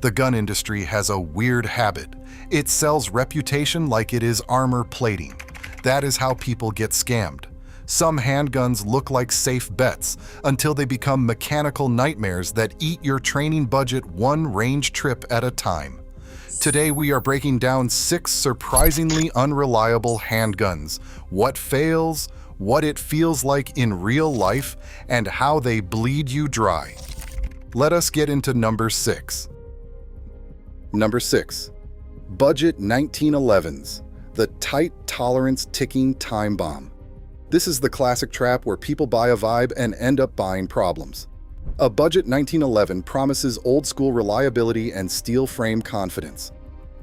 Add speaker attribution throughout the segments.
Speaker 1: The gun industry has a weird habit. It sells reputation like it is armor plating. That is how people get scammed. Some handguns look like safe bets until they become mechanical nightmares that eat your training budget one range trip at a time. Today we are breaking down 6 surprisingly unreliable handguns, what fails, what it feels like in real life, and how they bleed you dry. Let us get into number 6. Number 6. Budget 1911s, the tight tolerance ticking time bomb. This is the classic trap where people buy a vibe and end up buying problems. A budget 1911 promises old-school reliability and steel frame confidence.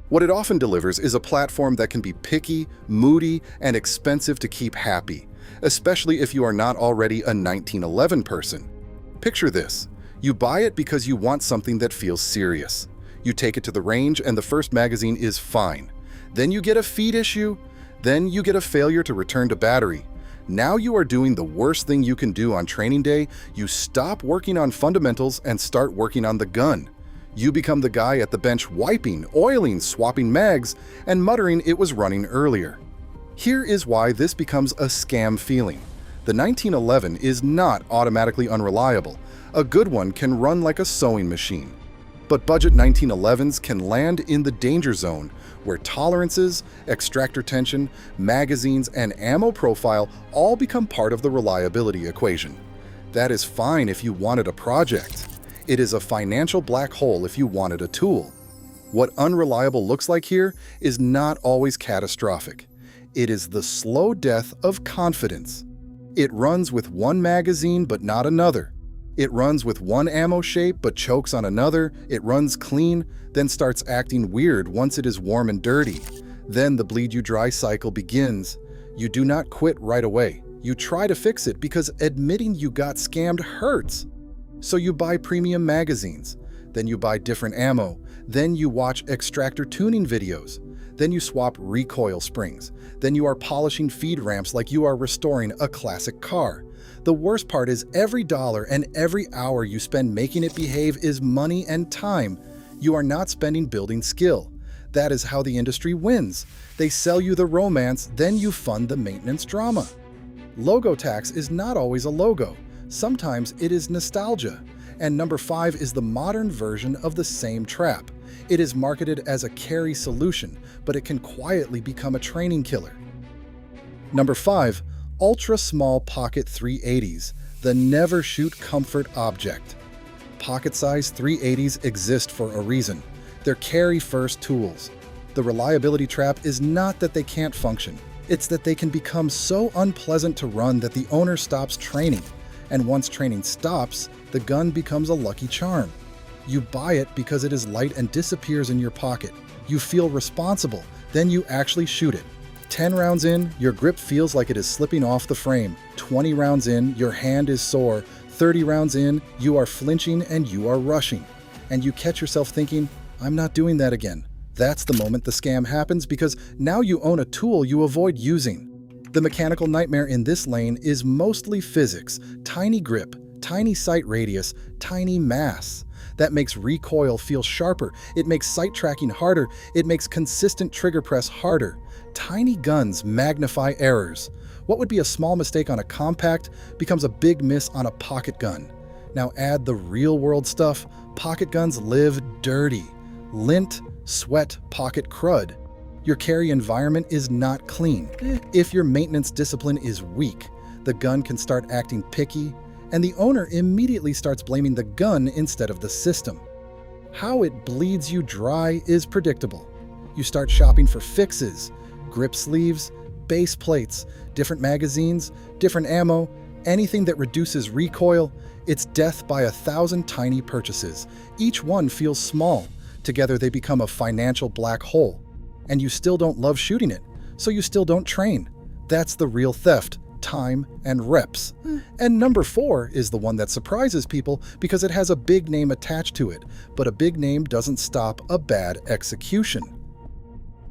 Speaker 1: What it often delivers is a platform that can be picky, moody, and expensive to keep happy, especially if you are not already a 1911 person. Picture this. You buy it because you want something that feels serious. You take it to the range and the first magazine is fine. Then you get a feed issue. Then you get a failure to return to battery. Now you are doing the worst thing you can do on training day. You stop working on fundamentals and start working on the gun. You become the guy at the bench wiping, oiling, swapping mags, and muttering it was running earlier. Here is why this becomes a scam feeling. The 1911 is not automatically unreliable. A good one can run like a sewing machine. But budget 1911s can land in the danger zone, where tolerances, extractor tension, magazines, and ammo profile all become part of the reliability equation. That is fine if you wanted a project. It is a financial black hole if you wanted a tool. What unreliable looks like here is not always catastrophic. It is the slow death of confidence. It runs with one magazine but not another. It runs with one ammo shape but chokes on another. It runs clean, then starts acting weird once it is warm and dirty. Then the bleed you dry cycle begins. You do not quit right away. You try to fix it because admitting you got scammed hurts. So you buy premium magazines. Then you buy different ammo. Then you watch extractor tuning videos. Then you swap recoil springs. Then you are polishing feed ramps like you are restoring a classic car. The worst part is every dollar and every hour you spend making it behave is money and time. You are not spending building skill. That is how the industry wins. They sell you the romance, then you fund the maintenance drama. Logo tax is not always a logo. Sometimes it is nostalgia. And number 5 is the modern version of the same trap. It is marketed as a carry solution, but it can quietly become a training killer. Number 5. Ultra-small pocket 380s, the never-shoot comfort object. Pocket-sized 380s exist for a reason. They're carry-first tools. The reliability trap is not that they can't function. It's that they can become so unpleasant to run that the owner stops training. And once training stops, the gun becomes a lucky charm. You buy it because it is light and disappears in your pocket. You feel responsible, then you actually shoot it. 10 rounds in, your grip feels like it is slipping off the frame. 20 rounds in, your hand is sore. 30 rounds in, you are flinching and you are rushing. And you catch yourself thinking, I'm not doing that again. That's the moment the scam happens because now you own a tool you avoid using. The mechanical nightmare in this lane is mostly physics, tiny grip, tiny sight radius, tiny mass. That makes recoil feel sharper, it makes sight tracking harder, it makes consistent trigger press harder. Tiny guns magnify errors. What would be a small mistake on a compact becomes a big miss on a pocket gun. Now add the real-world stuff. Pocket guns live dirty. Lint, sweat, pocket crud. Your carry environment is not clean. If your maintenance discipline is weak, the gun can start acting picky, and the owner immediately starts blaming the gun instead of the system. How it bleeds you dry is predictable. You start shopping for fixes, grip sleeves, base plates, different magazines, different ammo, anything that reduces recoil. It's death by 1,000 tiny purchases. Each one feels small. Together they become a financial black hole. And you still don't love shooting it, so you still don't train. That's the real theft. Time and reps. And number 4 is the one that surprises people because it has a big name attached to it, but a big name doesn't stop a bad execution.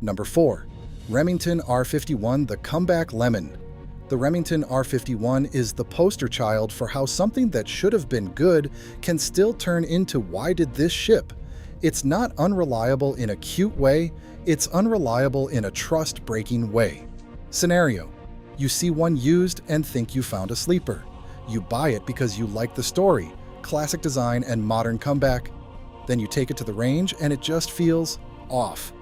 Speaker 1: Number 4. Remington R51, the comeback lemon. The Remington R51 is the poster child for how something that should have been good can still turn into why did this ship? It's not unreliable in a cute way, it's unreliable in a trust-breaking way. Scenario: you see one used and think you found a sleeper. You buy it because you like the story, classic design, and modern comeback. Then you take it to the range and it just feels off.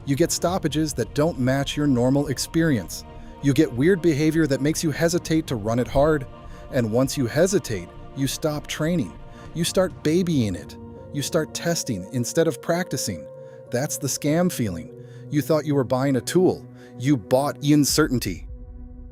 Speaker 1: You get stoppages that don't match your normal experience. You get weird behavior that makes you hesitate to run it hard. And once you hesitate, you stop training. You start babying it. You start testing instead of practicing. That's the scam feeling. You thought you were buying a tool. You bought uncertainty.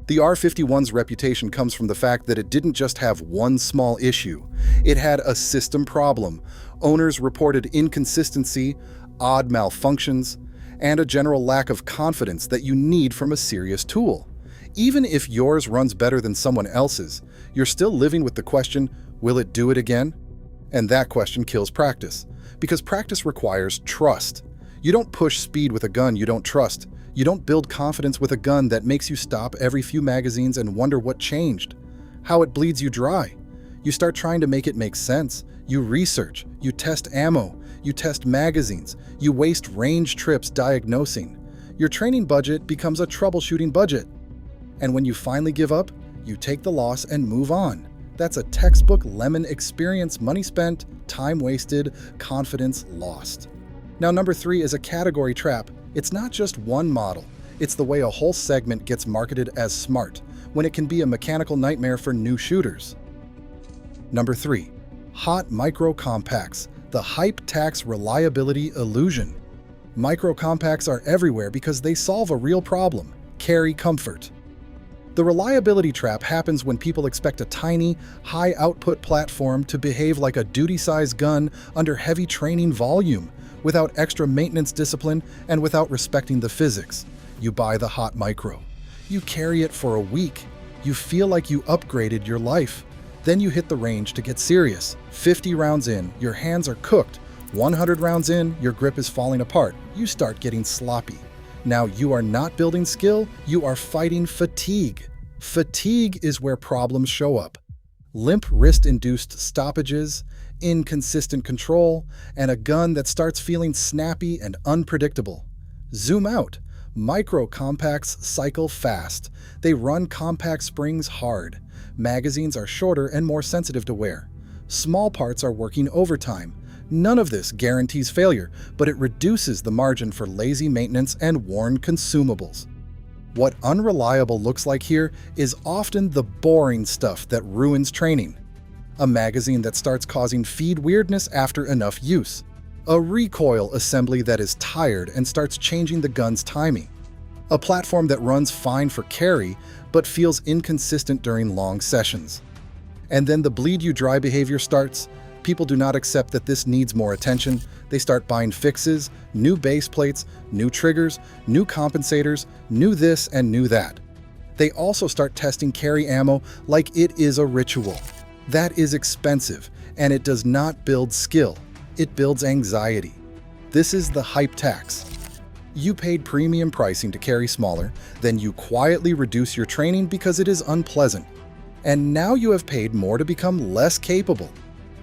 Speaker 1: The R51's reputation comes from the fact that it didn't just have one small issue. It had a system problem. Owners reported inconsistency, odd malfunctions, and a general lack of confidence that you need from a serious tool. Even if yours runs better than someone else's, you're still living with the question, will it do it again? And that question kills practice, because practice requires trust. You don't push speed with a gun you don't trust. You don't build confidence with a gun that makes you stop every few magazines and wonder what changed, how it bleeds you dry. You start trying to make it make sense. You research, you test ammo, you test magazines, you waste range trips diagnosing. Your training budget becomes a troubleshooting budget. And when you finally give up, you take the loss and move on. That's a textbook lemon experience: money spent, time wasted, confidence lost. Now, number 3 is a category trap. It's not just one model. It's the way a whole segment gets marketed as smart, when it can be a mechanical nightmare for new shooters. Number 3. Hot micro compacts. The hype tax reliability illusion. Micro compacts are everywhere because they solve a real problem: carry comfort. The reliability trap happens when people expect a tiny, high-output platform to behave like a duty-sized gun under heavy training volume, without extra maintenance discipline and without respecting the physics. You buy the hot micro. You carry it for a week. You feel like you upgraded your life. Then you hit the range to get serious. 50 rounds in, your hands are cooked. 100 rounds in, your grip is falling apart. You start getting sloppy. Now you are not building skill, you are fighting fatigue. Fatigue is where problems show up. Limp wrist-induced stoppages, inconsistent control, and a gun that starts feeling snappy and unpredictable. Zoom out. Micro compacts cycle fast. They run compact springs hard. Magazines are shorter and more sensitive to wear. Small parts are working overtime. None of this guarantees failure, but it reduces the margin for lazy maintenance and worn consumables. What unreliable looks like here is often the boring stuff that ruins training. A magazine that starts causing feed weirdness after enough use. A recoil assembly that is tired and starts changing the gun's timing. A platform that runs fine for carry, but feels inconsistent during long sessions. And then the bleed you dry behavior starts. People do not accept that this needs more attention. They start buying fixes, new base plates, new triggers, new compensators, new this and new that. They also start testing carry ammo like it is a ritual. That is expensive, and it does not build skill. It builds anxiety. This is the hype tax. You paid premium pricing to carry smaller, then you quietly reduce your training because it is unpleasant. And now you have paid more to become less capable.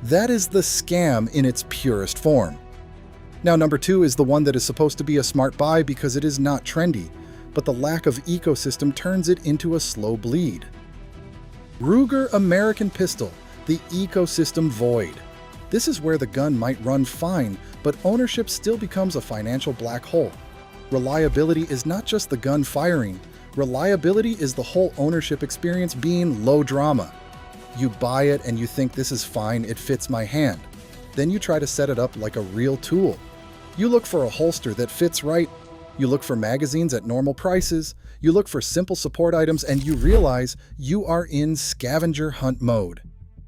Speaker 1: That is the scam in its purest form. Now, number 2 is the one that is supposed to be a smart buy because it is not trendy, but the lack of ecosystem turns it into a slow bleed. Ruger American Pistol, the ecosystem void. This is where the gun might run fine, but ownership still becomes a financial black hole. Reliability is not just the gun firing. Reliability is the whole ownership experience being low drama. You buy it and you think this is fine, it fits my hand. Then you try to set it up like a real tool. You look for a holster that fits right. You look for magazines at normal prices. You look for simple support items and you realize you are in scavenger hunt mode.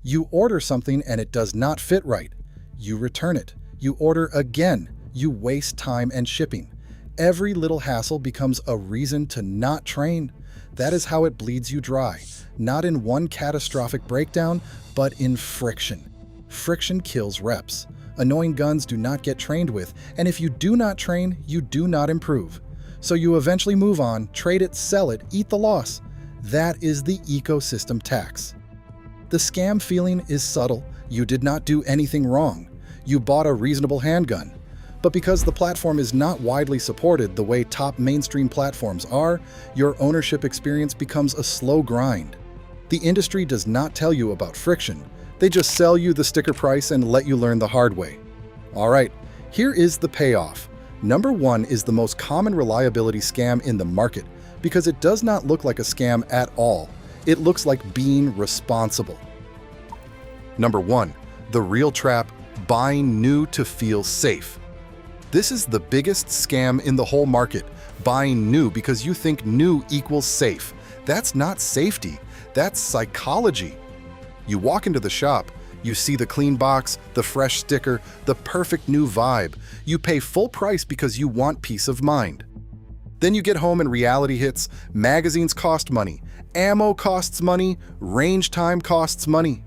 Speaker 1: You order something and it does not fit right. You return it. You order again. You waste time and shipping. Every little hassle becomes a reason to not train. That is how it bleeds you dry. Not in one catastrophic breakdown, but in friction. Friction kills reps. Annoying guns do not get trained with, and if you do not train, you do not improve. So you eventually move on, trade it, sell it, eat the loss. That is the ecosystem tax. The scam feeling is subtle. You did not do anything wrong. You bought a reasonable handgun. But because the platform is not widely supported the way top mainstream platforms are, your ownership experience becomes a slow grind. The industry does not tell you about friction. They just sell you the sticker price and let you learn the hard way. All right, here is the payoff. Number 1 is the most common reliability scam in the market because it does not look like a scam at all. It looks like being responsible. Number 1, the real trap, buying new to feel safe. This is the biggest scam in the whole market, buying new because you think new equals safe. That's not safety, that's psychology. You walk into the shop, you see the clean box, the fresh sticker, the perfect new vibe. You pay full price because you want peace of mind. Then you get home and reality hits. Magazines cost money, ammo costs money, range time costs money.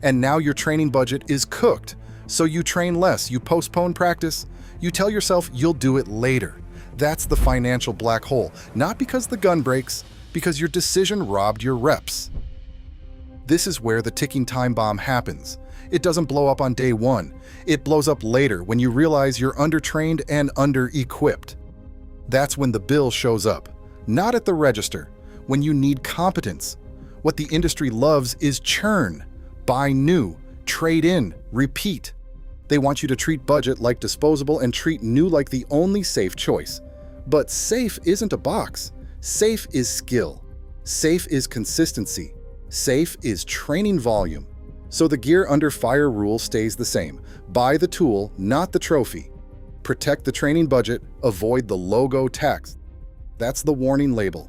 Speaker 1: And now your training budget is cooked. So you train less, you postpone practice, you tell yourself you'll do it later. That's the financial black hole, not because the gun breaks, because your decision robbed your reps. This is where the ticking time bomb happens. It doesn't blow up on day 1. It blows up later when you realize you're undertrained and under-equipped. That's when the bill shows up, not at the register, when you need competence. What the industry loves is churn. Buy new, trade in, repeat. They want you to treat budget like disposable and treat new like the only safe choice. But safe isn't a box. Safe is skill. Safe is consistency. Safe is training volume. So the gear under fire rule stays the same. Buy the tool, not the trophy. Protect the training budget, avoid the logo tax. That's the warning label.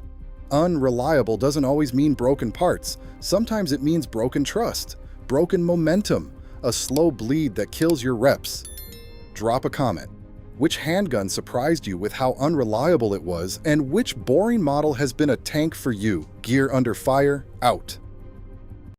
Speaker 1: Unreliable doesn't always mean broken parts. Sometimes it means broken trust, broken momentum, a slow bleed that kills your reps. Drop a comment. Which handgun surprised you with how unreliable it was, and which boring model has been a tank for you? Gear under fire, out.